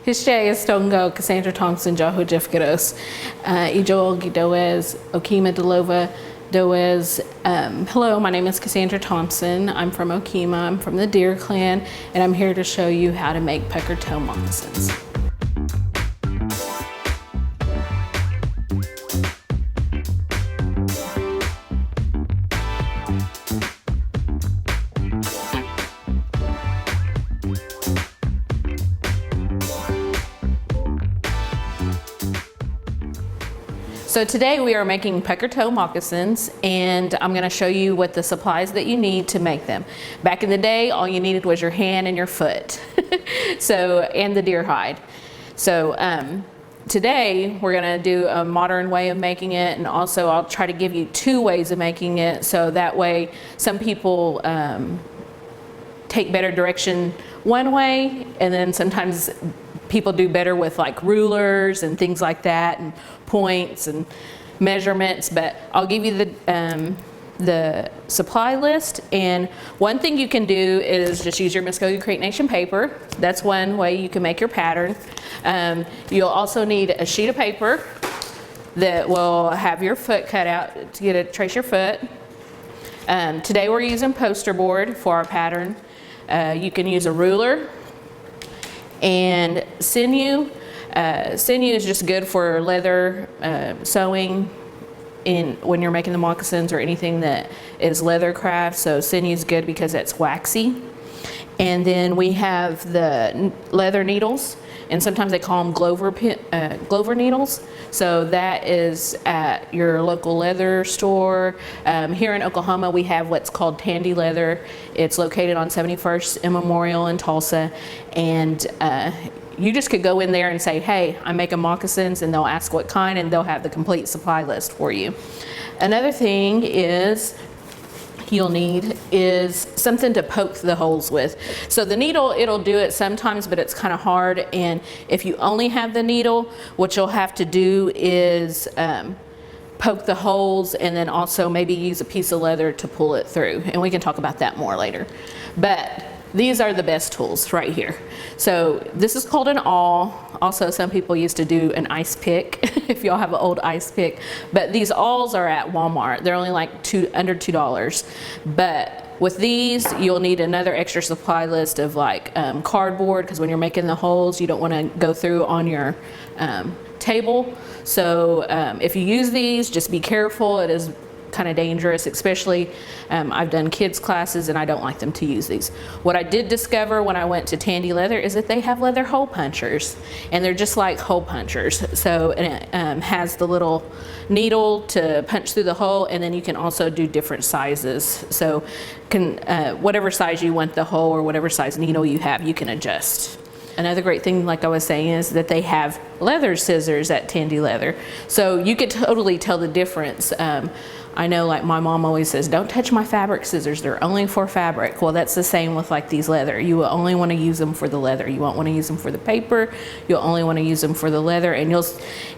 Jeszcze jestem Cassandra Thompson, Jaho Jefkados, Ijoel Gidoez, Okima Delova Doez. Hello, my name is Cassandra Thompson. I'm from Okima, I'm from the Deer Clan, and I'm here to show you how to make pucker toe moccasins. So today we are making pucker toe moccasins, and I'm going to show you what the supplies that you need to make them. Back in the day, all you needed was your hand and your foot, and the deer hide. So today we're going to do a modern way of making it, and also I'll try to give you two ways of making it, so that way some people take better direction one way, and then sometimes people do better with like rulers and things like that, and points and measurements. But I'll give you the supply list, and one thing you can do is just use your Muskogee Creek Nation paper. That's one way you can make your pattern. You'll also need a sheet of paper that will have your foot cut out to trace your foot. Today we're using poster board for our pattern. You can use a ruler and sinew. Sinew is just good for leather sewing when you're making the moccasins or anything that is leather craft. So sinew is good because it's waxy. And then we have the leather needles, and sometimes they call them Glover needles. So that is at your local leather store. Here in Oklahoma, we have what's called Tandy Leather. It's located on 71st and Memorial in Tulsa, and you just could go in there and say, hey, I'm making moccasins, and they'll ask what kind, and they'll have the complete supply list for you. Another thing you'll need is something to poke the holes with. So the needle, it'll do it sometimes, but it's kind of hard, and if you only have the needle, what you'll have to do is poke the holes, and then also maybe use a piece of leather to pull it through, and we can talk about that more later. But these are the best tools right here. So this is called an awl. Also, some people used to do an ice pick, if y'all have an old ice pick. But these awls are at Walmart. They're only like under $2. But with these, you'll need another extra supply list of like cardboard, because when you're making the holes, you don't want to go through on your table. So if you use these, just be careful. It is kind of dangerous, especially I've done kids classes, and I don't like them to use these. What I did discover when I went to Tandy Leather is that they have leather hole punchers, and they're just like hole punchers. So it has the little needle to punch through the hole, and then you can also do different sizes. So whatever size you want the hole, or whatever size needle you have, you can adjust. Another great thing, like I was saying, is that they have leather scissors at Tandy Leather. So you could totally tell the difference. I know, like, my mom always says, don't touch my fabric scissors, they're only for fabric. Well, that's the same with like these leather. You will only want to use them for the leather. You won't want to use them for the paper. You'll only want to use them for the leather. And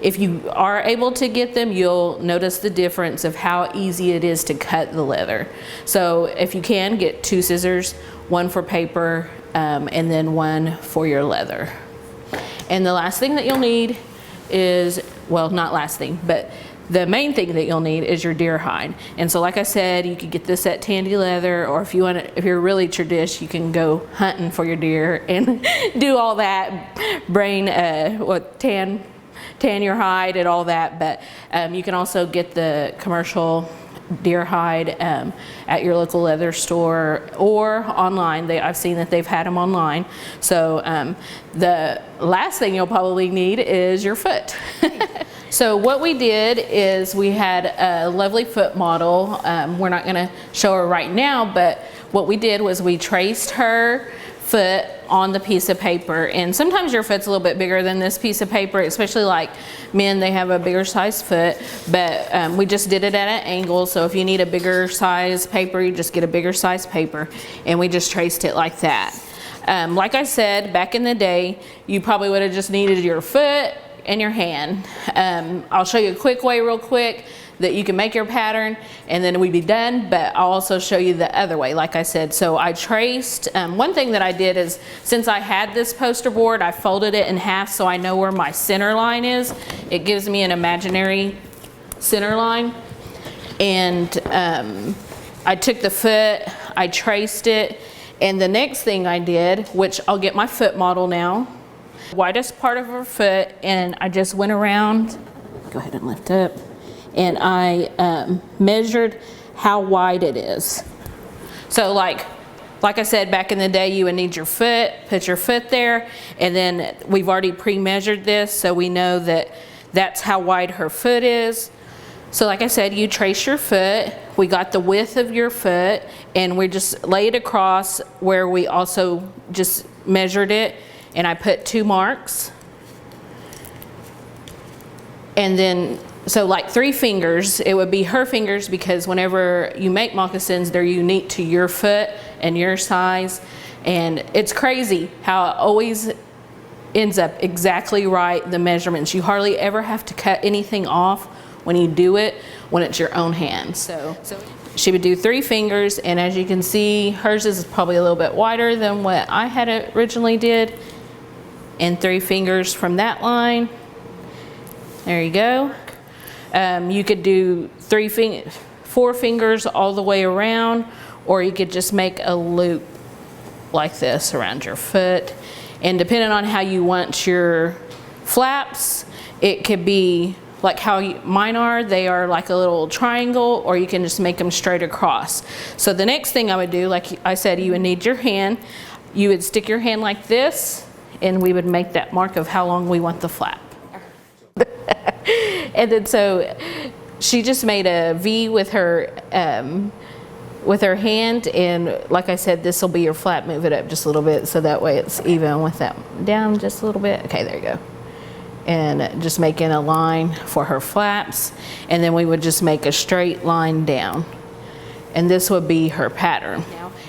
if you are able to get them, you'll notice the difference of how easy it is to cut the leather. So if you can, get two scissors, one for paper, and then one for your leather. And the last thing that you'll need is, well, not last thing, but the main thing that you'll need is your deer hide. And so, like I said, you could get this at Tandy Leather, or if you're really tradish, you can go hunting for your deer and do all that, tan your hide and all that. But you can also get the commercial deer hide at your local leather store or online. I've seen that they've had them online. So the last thing you'll probably need is your foot. So what we did is we had a lovely foot model. We're not going to show her right now, but what we did was we traced her foot on the piece of paper. And sometimes your foot's a little bit bigger than this piece of paper, especially like men, they have a bigger size foot, but we just did it at an angle. So if you need a bigger size paper, you just get a bigger size paper, and we just traced it like that. Like I said, back in the day, you probably would have just needed your foot and your hand. I'll show you a quick way real quick that you can make your pattern and then we'd be done, but I'll also show you the other way, like I said. So I traced, one thing that I did is, since I had this poster board, I folded it in half so I know where my center line is. It gives me an imaginary center line. And I took the foot, I traced it, and the next thing I did, which I'll get my foot model now, widest part of her foot, and I just went around, go ahead and lift up, and I measured how wide it is. So like I said, back in the day, you would need your foot, put your foot there, and then we've already pre-measured this, so we know that that's how wide her foot is. So like I said, you trace your foot, we got the width of your foot, and we just lay it across where we also just measured it, and I put 2 marks. And then, so like 3 fingers, it would be her fingers, because whenever you make moccasins, they're unique to your foot and your size. And it's crazy how it always ends up exactly right, the measurements. You hardly ever have to cut anything off when you do it, when it's your own hand. So she would do 3 fingers, and as you can see, hers is probably a little bit wider than what I had originally did. And 3 fingers from that line. There you go. You could do 4 fingers all the way around, or you could just make a loop like this around your foot. And depending on how you want your flaps, it could be like how mine are. They are like a little triangle, or you can just make them straight across. So the next thing I would do, like I said, you would need your hand. You would stick your hand like this, and we would make that mark of how long we want the flap. And then so she just made a V with her hand, and like I said, this will be your flap. Move it up just a little bit so that way it's even with that down just a little bit. Okay, there you go. And just making a line for her flaps, and then we would just make a straight line down, and this would be her pattern.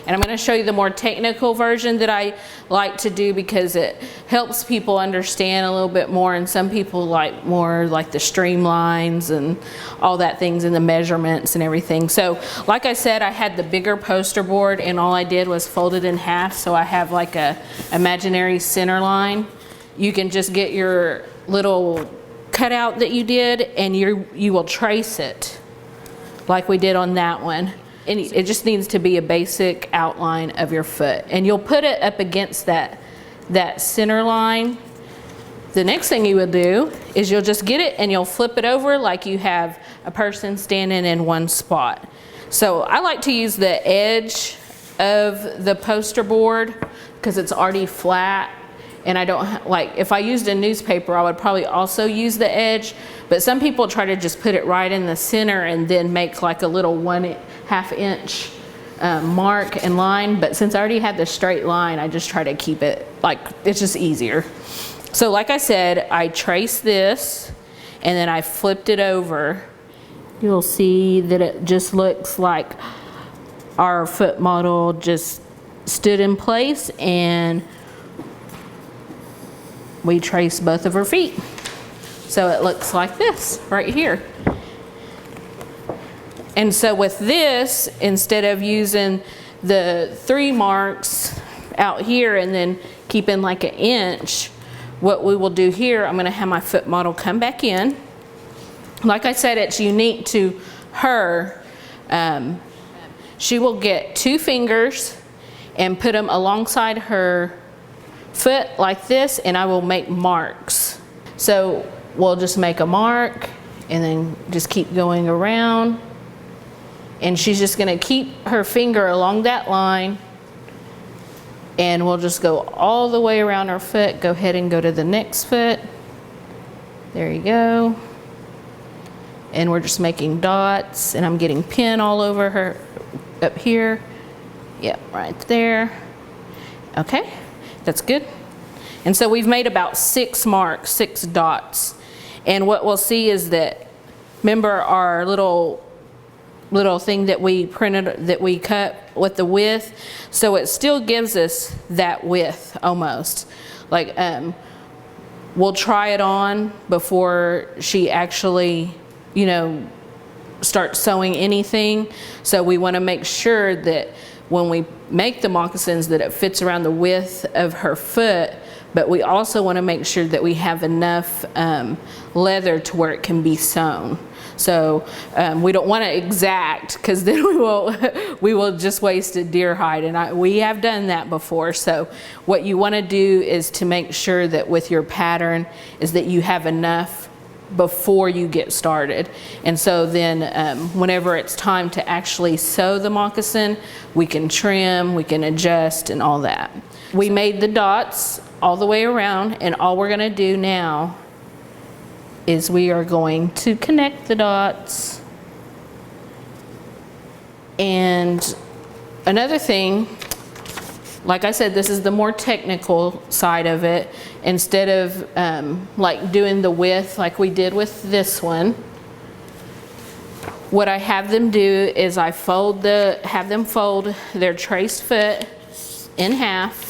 And I'm going to show you the more technical version that I like to do, because it helps people understand a little bit more, and some people like more like the streamlines and all that things, and the measurements and everything. So like I said, I had the bigger poster board, and all I did was fold it in half, so I have like a imaginary center line. You can just get your little cutout that you did, and you will trace it like we did on that one. And it just needs to be a basic outline of your foot, and you'll put it up against that center line. The next thing you will do is you'll just get it and you'll flip it over like you have a person standing in one spot. So I like to use the edge of the poster board because it's already flat. And I don't, like, if I used a newspaper, I would probably also use the edge, but some people try to just put it right in the center and then make like a little 1/2 inch mark and line. But since I already had the straight line, I just try to keep it, like, it's just easier. So like I said, I traced this and then I flipped it over. You'll see that it just looks like our foot model just stood in place, and we trace both of her feet. So it looks like this right here. And so with this, instead of using the 3 marks out here and then keeping like 1 inch, what we will do here, I'm gonna have my foot model come back in. Like I said, it's unique to her. She will get 2 fingers and put them alongside her foot like this, and I will make marks. So we'll just make a mark and then just keep going around, and she's just going to keep her finger along that line, and we'll just go all the way around her foot. Go ahead and go to the next foot. There you go. And we're just making dots, and I'm getting pin all over her up here. Yep, right there. Okay. That's good. And so we've made about 6 marks, 6 dots. And what we'll see is that, remember our little thing that we printed, that we cut with the width? So it still gives us that width almost. Like, we'll try it on before she actually, you know, start sewing anything. So we want to make sure that when we make the moccasins that it fits around the width of her foot, but we also want to make sure that we have enough leather to where it can be sewn. So we don't want to exact, because then we will just waste a deer hide, and we have done that before. So what you want to do is to make sure that with your pattern is that you have enough before you get started. And so then whenever it's time to actually sew the moccasin, we can trim, we can adjust, and all that. We made the dots all the way around, and all we're going to do now is we are going to connect the dots. And another thing, like I said, this is the more technical side of it. Instead of like doing the width like we did with this one, what I have them do is I have them fold their traced foot in half.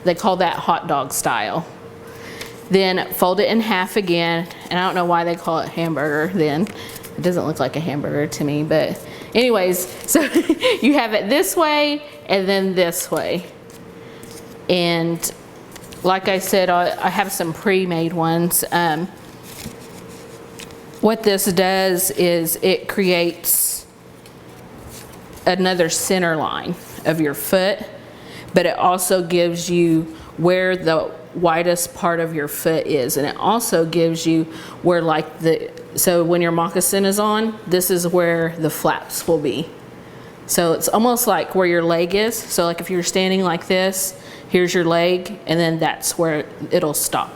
They call that hot dog style. Then fold it in half again, and I don't know why they call it hamburger then. It doesn't look like a hamburger to me, but anyways, so you have it this way and then this way. And like I said, I have some pre-made ones. What this does is it creates another center line of your foot, but it also gives you where the widest part of your foot is, and it also gives you where so when your moccasin is on, this is where the flaps will be. So it's almost like where your leg is. So like if you're standing like this, here's your leg, and then that's where it'll stop.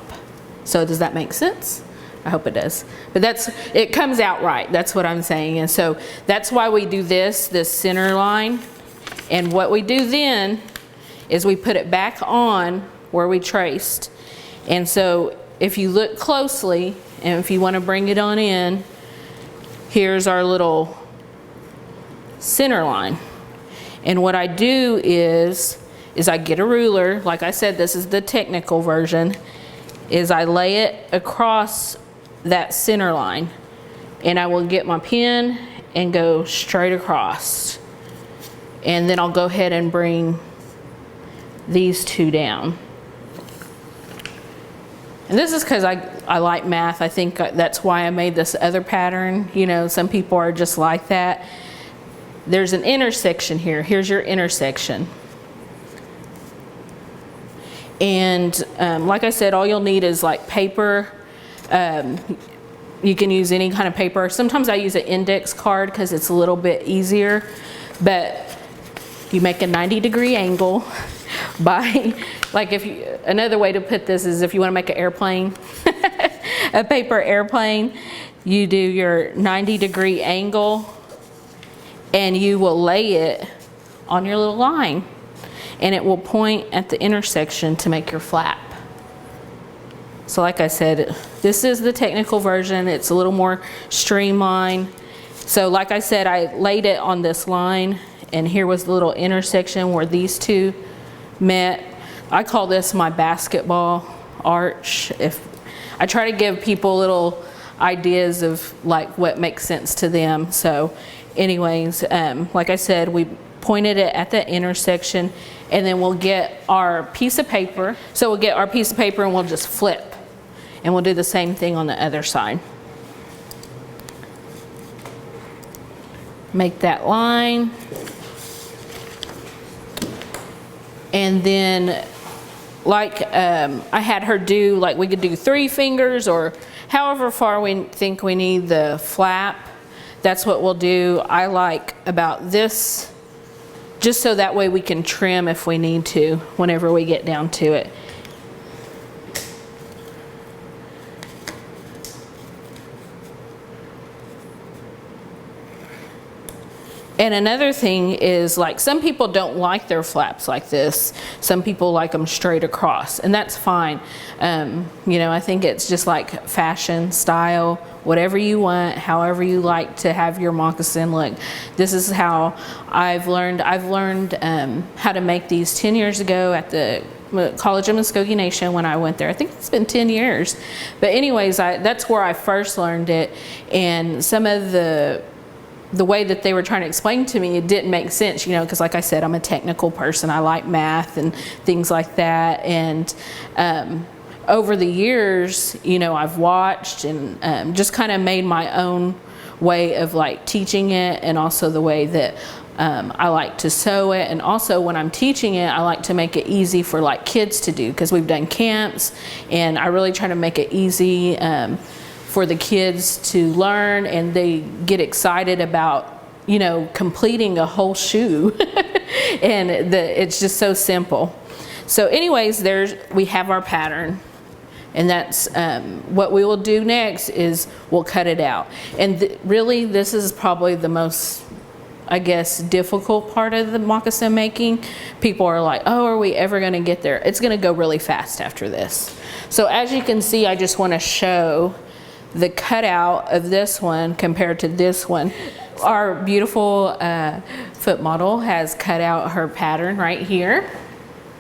So does that make sense? I hope it does. But it comes out right. That's what I'm saying. And so that's why we do this center line. And what we do then is we put it back on where we traced. And so if you look closely, and if you want to bring it on in, here's our little center line. And what I do is I get a ruler. Like I said, this is the technical version, is I lay it across that center line, and I will get my pen and go straight across. And then I'll go ahead and bring these two down. And this is because I like math. I think that's why I made this other pattern. You know, some people are just like that. There's an intersection here. Here's your intersection. And like I said, all you'll need is like paper. You can use any kind of paper. Sometimes I use an index card because it's a little bit easier. But you make a 90-degree angle by, like another way to put this is if you want to make an airplane, a paper airplane, you do your 90-degree angle and you will lay it on your little line, and it will point at the intersection to make your flap. So like I said, this is the technical version. It's a little more streamlined. So like I said, I laid it on this line, and here was the little intersection where these two met. I call this my basketball arch. If I try to give people little ideas of like what makes sense to them. So anyways, like I said, we pointed it at the intersection, and then we'll get our piece of paper. So we'll get our piece of paper and we'll just flip, and we'll do the same thing on the other side. Make that line. And then like I had her do, like we could do 3 fingers or however far we think we need the flap. That's what we'll do. I like about this, just so that way we can trim if we need to whenever we get down to it. And another thing is, like, some people don't like their flaps like this. Some people like them straight across, and that's fine. You know, I think it's just like fashion, style, whatever you want, however you like to have your moccasin look. This is how I've learned how to make these 10 years ago at the College of Muskogee Nation when I went there. I think it's been 10 years. But anyways, that's where I first learned it. And some of the way that they were trying to explain to me, it didn't make sense, you know, because like I said, I'm a technical person. I like math and things like that. And over the years, you know, I've watched and just kind of made my own way of like teaching it, and also the way that I like to sew it. And also when I'm teaching it, I like to make it easy for like kids to do, because we've done camps, and I really try to make it easy for the kids to learn, and they get excited about, you know, completing a whole shoe. And it's just so simple. So anyways, we have our pattern. And that's what we will do next is we'll cut it out. And really, this is probably the most, I guess, difficult part of the moccasin making. People are like, oh, are we ever going to get there? It's going to go really fast after this. So as you can see, I just want to show the cutout of this one compared to this one. Our beautiful foot model has cut out her pattern right here.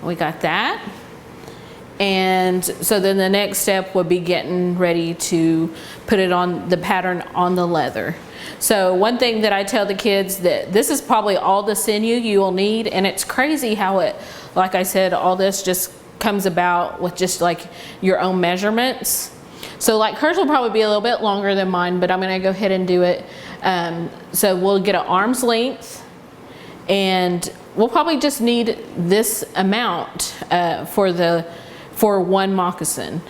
We got that. And so then the next step would be getting ready to put it on the pattern on the leather. So one thing that I tell the kids, that this is probably all the sinew you will need, and it's crazy how it, like I said, all this just comes about with just like your own measurements. So like hers will probably be a little bit longer than mine, but I'm gonna go ahead and do it. So we'll get an arm's length, and we'll probably just need this amount for one moccasin.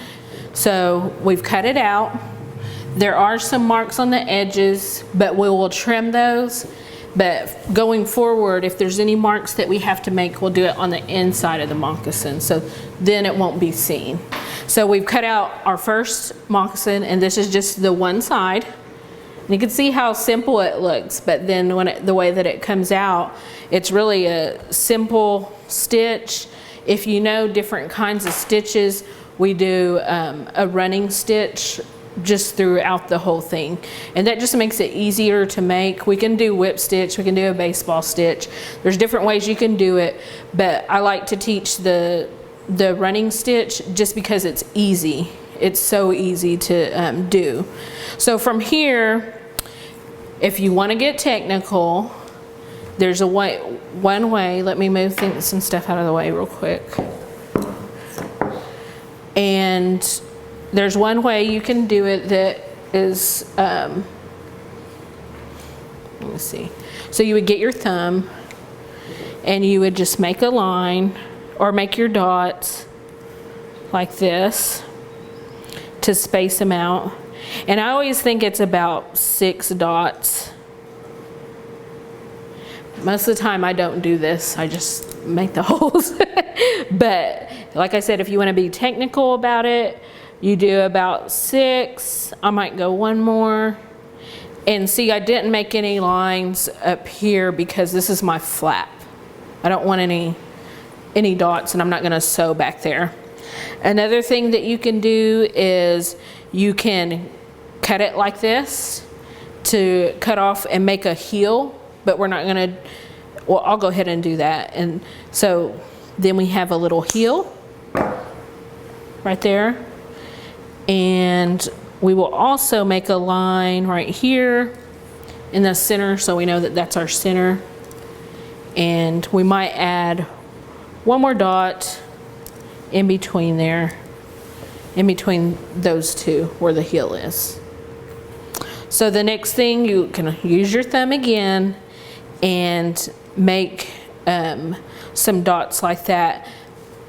So we've cut it out. There are some marks on the edges, but we will trim those. But going forward, if there's any marks that we have to make, we'll do it on the inside of the moccasin, so then it won't be seen. So we've cut out our first moccasin, and this is just the one side. And you can see how simple it looks, but then the way that it comes out, it's really a simple stitch. If you know different kinds of stitches, we do a running stitch just throughout the whole thing, and that just makes it easier to make. We can do whip stitch, we can do a baseball stitch. There's different ways you can do it, but I like to teach the running stitch just because it's easy. It's so easy to do. So from here, if you want to get technical, there's one way. Let me move some stuff out of the way real quick. And there's one way you can do it that is, let me see. So you would get your thumb, and you would just make a line, or make your dots like this to space them out. And I always think it's about 6 dots. Most of the time I don't do this, I just make the holes. But like I said, if you want to be technical about it, you do about 6. I might go one more. And see, I didn't make any lines up here because this is my flap. I don't want any dots, and I'm not going to sew back there. Another thing that you can do is you can cut it like this to cut off and make a heel, but we're not going to, well, I'll go ahead and do that. And so then we have a little heel right there, and we will also make a line right here in the center, so we know that that's our center. And we might add one more dot in between there, in between those two where the heel is. So the next thing, you can use your thumb again and make some dots like that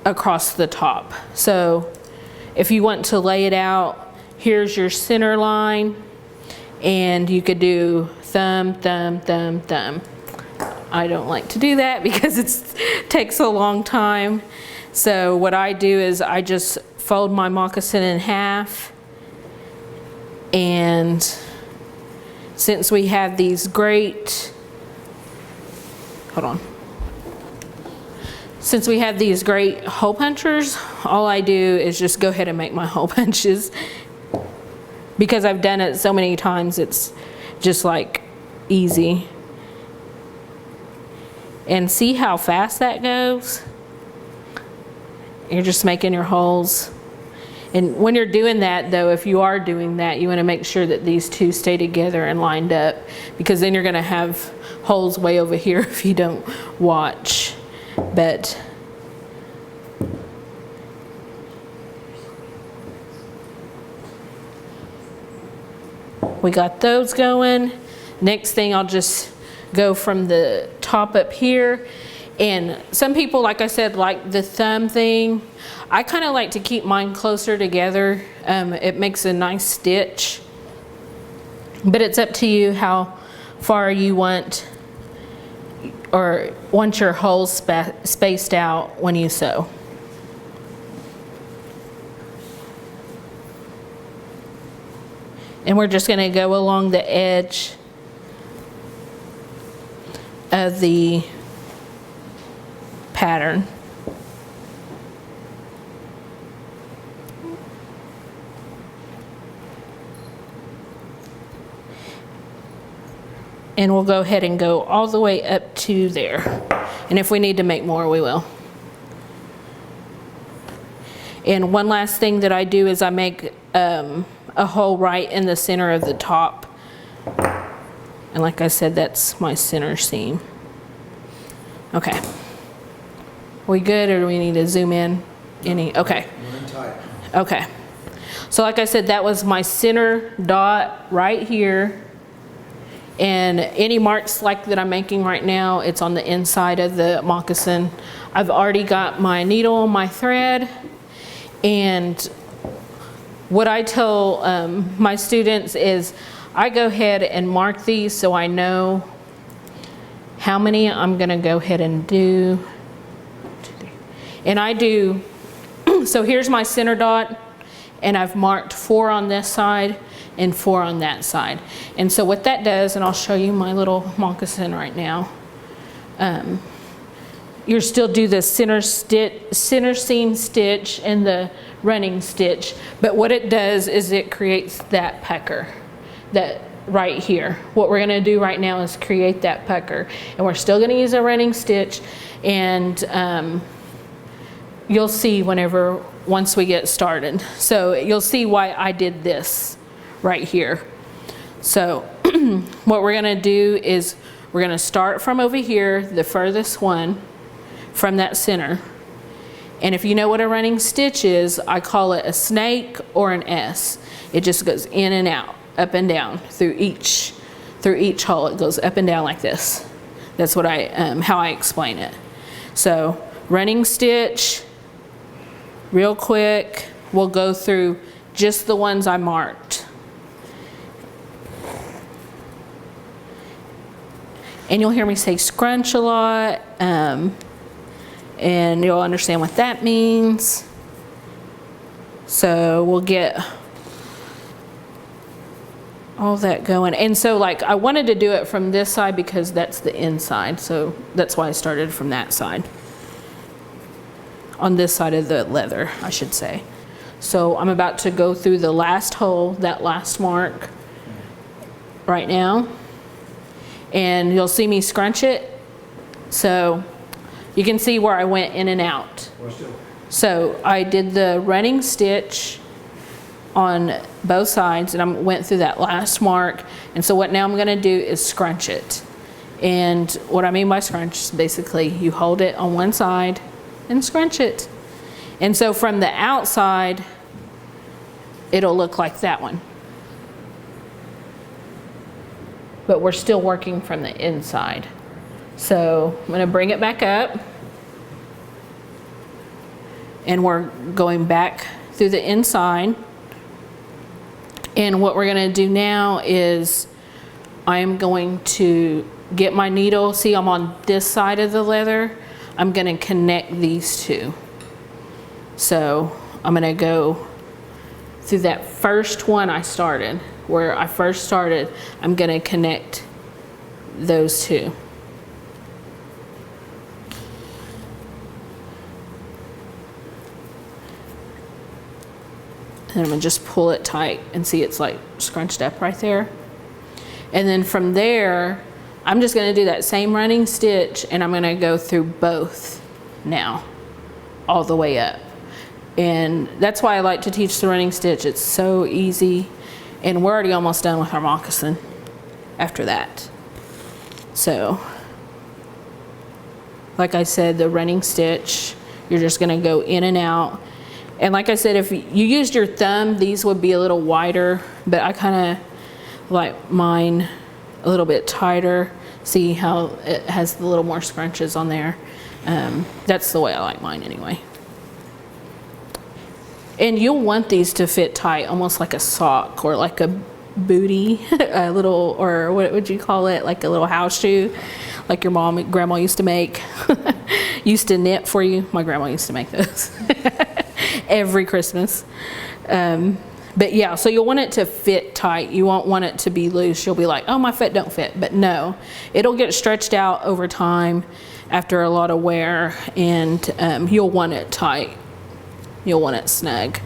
across the top. So if you want to lay it out, here's your center line, and you could do thumb, thumb, thumb, thumb. I don't like to do that because it takes a long time. So what I do is I just fold my moccasin in half, and since we have these great, since we have these great hole punchers, all I do is just go ahead and make my hole punches. Because I've done it so many times, it's just like easy. And see how fast that goes? You're just making your holes. And when you're doing that though, if you are doing that, you want to make sure that these two stay together and lined up, because then you're going to have holes way over here if you don't watch. But we got those going. Next thing, I'll just go from the top up here. And some people, like I said, like the thumb thing. I kind of like to keep mine closer together. It makes a nice stitch. But it's up to you how far you want your holes spaced out when you sew. And we're just going to go along the edge of the pattern. And we'll go ahead and go all the way up to there. And if we need to make more, we will. And one last thing that I do is I make a hole right in the center of the top. And like I said, that's my center seam. Okay. We good, or do we need to zoom in any? Okay. Okay. So like I said, that was my center dot right here. And any marks like that I'm making right now, it's on the inside of the moccasin. I've already got my needle and my thread. And what I tell my students is I go ahead and mark these so I know how many I'm gonna go ahead and do. And I do, so here's my center dot, and I've marked 4 on this side and 4 on that side. And so what that does, and I'll show you my little moccasin right now. You still do the center seam stitch and the running stitch, but what it does is it creates that pucker, that right here. What we're gonna do right now is create that pucker, and we're still gonna use a running stitch, and you'll see once we get started. So you'll see why I did this right here. So what we're gonna do is we're gonna start from over here, the furthest one from that center. And if you know what a running stitch is, I call it a snake or an S. It just goes in and out, up and down through each hole. It goes up and down like this. That's what how I explain it. So running stitch, real quick, we'll go through just the ones I marked. And you'll hear me say scrunch a lot, and you'll understand what that means. So we'll get all that going. And so like I wanted to do it from this side because that's the inside. So that's why I started from that side. On this side of the leather, I should say. So I'm about to go through the last hole, that last mark right now. And you'll see me scrunch it. So you can see where I went in and out. So I did the running stitch on both sides, and I went through that last mark. And so what now I'm gonna do is scrunch it. And what I mean by scrunch is basically you hold it on one side and scrunch it. And so from the outside, it'll look like that one. But we're still working from the inside. So I'm gonna bring it back up, and we're going back through the inside. And what we're gonna do now is I'm going to get my needle. See, I'm on this side of the leather. I'm gonna connect these two. So I'm gonna go through that first one I started, where I first started. I'm gonna connect those two. And I'm gonna just pull it tight and see it's like scrunched up right there. And then from there, I'm just gonna do that same running stitch, and I'm gonna go through both now, all the way up. And that's why I like to teach the running stitch. It's so easy. And we're already almost done with our moccasin after that. So, like I said, the running stitch, you're just gonna go in and out. And like I said, if you used your thumb, these would be a little wider, but I kind of like mine a little bit tighter. See how it has a little more scrunches on there. That's the way I like mine anyway. And you'll want these to fit tight, almost like a sock or like a booty, a little, or what would you call it? Like a little house shoe, like your mom and grandma used to make, used to knit for you. My grandma used to make those every Christmas. But yeah, so you'll want it to fit tight. You won't want it to be loose. You'll be like, oh, my foot don't fit. But no, it'll get stretched out over time after a lot of wear, and you'll want it tight. You'll want it snug.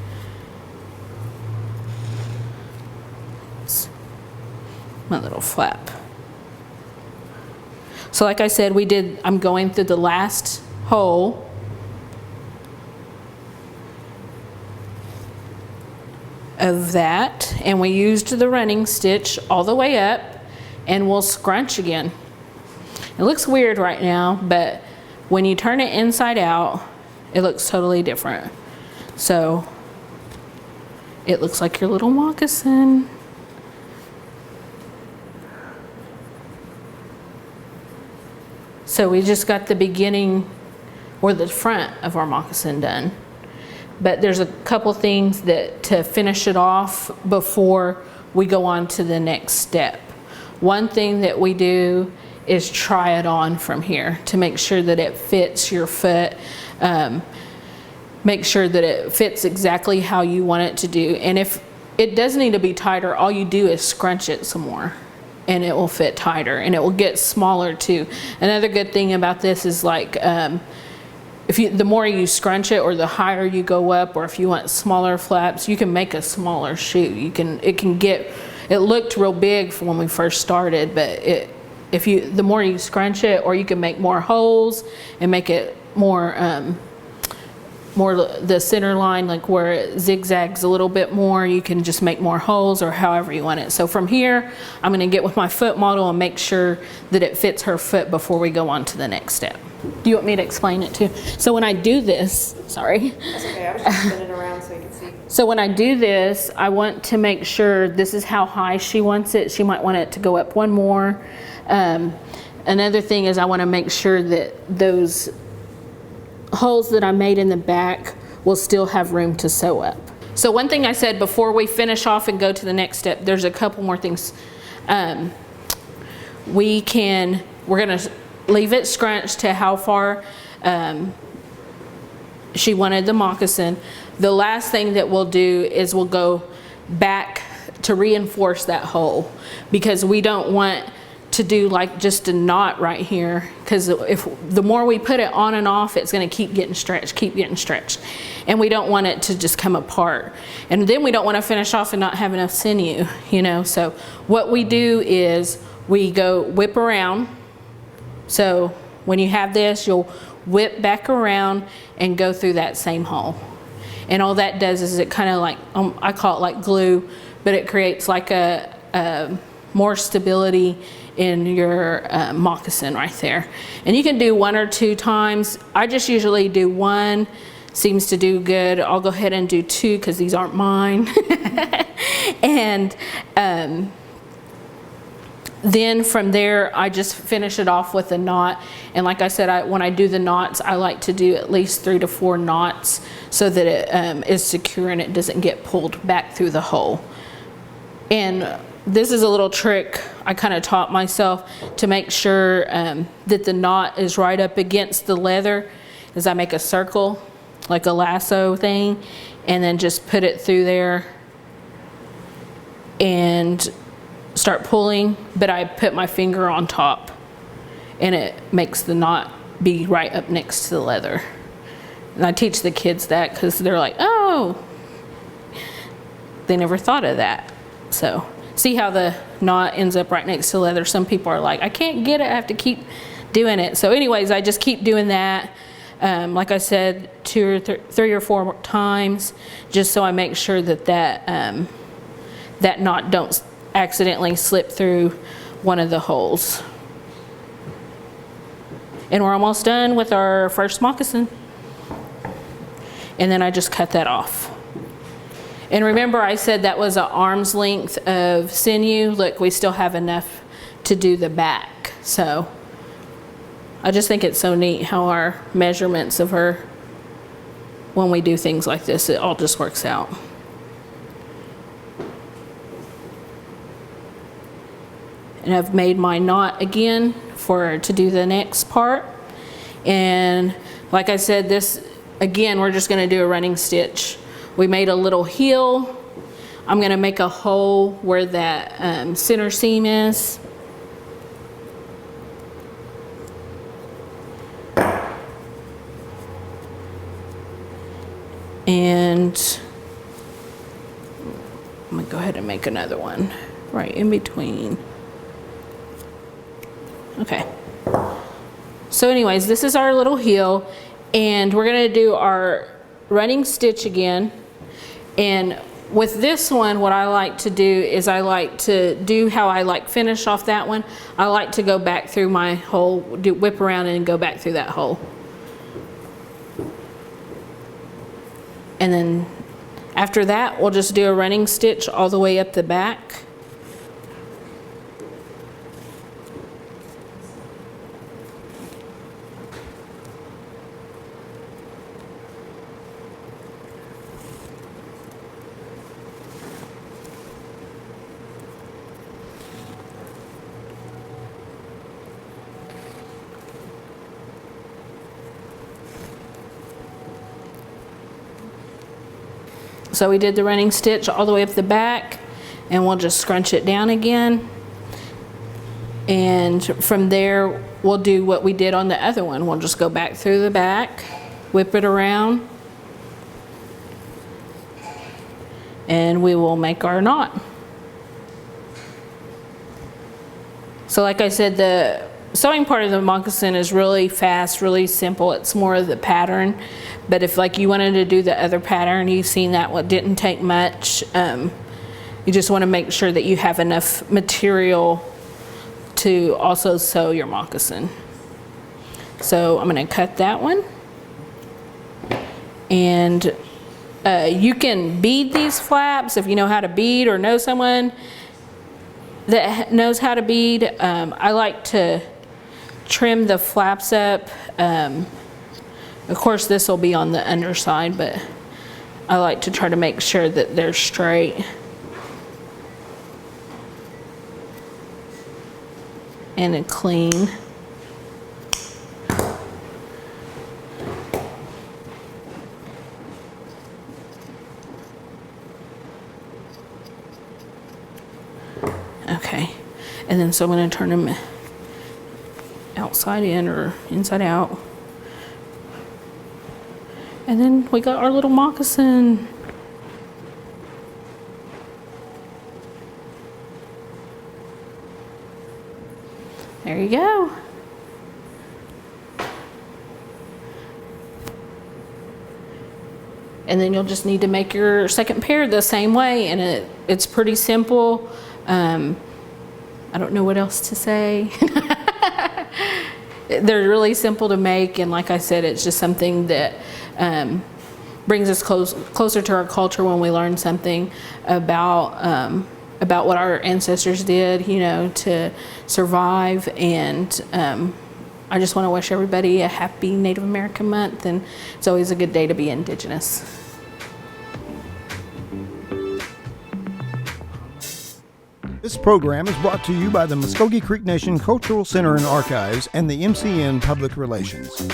It's my little flap. So like I said, I'm going through the last hole. Of that, and we used the running stitch all the way up, and we'll scrunch again. It looks weird right now, but when you turn it inside out, it looks totally different. So it looks like your little moccasin. So we just got the beginning or the front of our moccasin done. But there's a couple things that to finish it off before we go on to the next step. One thing that we do is try it on from here to make sure that it fits your foot. Make sure that it fits exactly how you want it to do. And if it does need to be tighter, all you do is scrunch it some more and it will fit tighter, and it will get smaller too. Another good thing about this is like, the more you scrunch it, or the higher you go up, or if you want smaller flaps, you can make a smaller shoe. It looked real big when we first started, but the more you scrunch it, or you can make more holes and make it more the center line, like where it zigzags a little bit more, you can just make more holes, or however you want it. So from here, I'm going to get with my foot model and make sure that it fits her foot before we go on to the next step. Do you want me to explain it too? So when I do this, sorry. That's okay, I was just spinning it around so you can see. So when I do this, I want to make sure this is how high she wants it. She might want it to go up one more. Another thing is I want to make sure that those holes that I made in the back will still have room to sew up. So one thing I said before we finish off and go to the next step, there's a couple more things. We're gonna leave it scrunched to how far she wanted the moccasin. The last thing that we'll do is we'll go back to reinforce that hole, because we don't want to do like just a knot right here, because if the more we put it on and off, it's going to keep getting stretched, and we don't want it to just come apart, and then we don't want to finish off and not have enough sinew, so what we do is we go whip around. So when you have this, you'll whip back around and go through that same hole, and all that does is it kind of like I call it like glue, but it creates like a more stability in your moccasin right there. And you can do 1 or 2 times. I just usually do 1, seems to do good. I'll go ahead and do 2 because these aren't mine. And then from there, I just finish it off with a knot. And like I said, when I do the knots, I like to do at least 3 to 4 knots so that it is secure and it doesn't get pulled back through the hole. And this is a little trick I kind of taught myself to make sure that the knot is right up against the leather, is I make a circle, like a lasso thing, and then just put it through there and start pulling, but I put my finger on top, and it makes the knot be right up next to the leather. And I teach the kids that because they're like, oh, they never thought of that. So see how the knot ends up right next to the leather? Some people are like, I can't get it, I have to keep doing it. So anyways, I just keep doing that. like I said, 3 or 4 times, just so I make sure that that knot don't accidentally slip through one of the holes. And we're almost done with our first moccasin. And then I just cut that off. And remember I said that was an arm's length of sinew. Look, we still have enough to do the back. So I just think it's so neat how our measurements of her, when we do things like this, it all just works out. And I've made my knot again to do the next part. And like I said, this, again, we're just gonna do a running stitch. We made a little heel. I'm gonna make a hole where that center seam is. And I'm gonna go ahead and make another one right in between. Okay. So anyways, this is our little heel, and we're gonna do our running stitch again. And with this one, what I like to do is I like to do how I like finish off that one. I like to go back through my hole, whip around and go back through that hole. And then after that, we'll just do a running stitch all the way up the back. So we did the running stitch all the way up the back, and we'll just scrunch it down again. And from there, we'll do what we did on the other one. We'll just go back through the back, whip it around, and we will make our knot. So like I said, the sewing part of the moccasin is really fast, really simple. It's more of the pattern. But if like you wanted to do the other pattern, you've seen that one didn't take much. You just want to make sure that you have enough material to also sew your moccasin. So I'm going to cut that one. And you can bead these flaps if you know how to bead or know someone that knows how to bead. I like to trim the flaps up. Of course, this will be on the underside, but I like to try to make sure that they're straight. And clean. Okay, and then so I'm going to turn them outside in or inside out. And then we got our little moccasin. There you go. And then you'll just need to make your second pair the same way, and it's pretty simple. I don't know what else to say. They're really simple to make, and like I said, it's just something that brings us closer to our culture when we learn something about what our ancestors did, you know, to survive. And I just want to wish everybody a happy Native American month, and it's always a good day to be Indigenous. This program is brought to you by the Muskogee Creek Nation Cultural Center and Archives and the MCN Public Relations.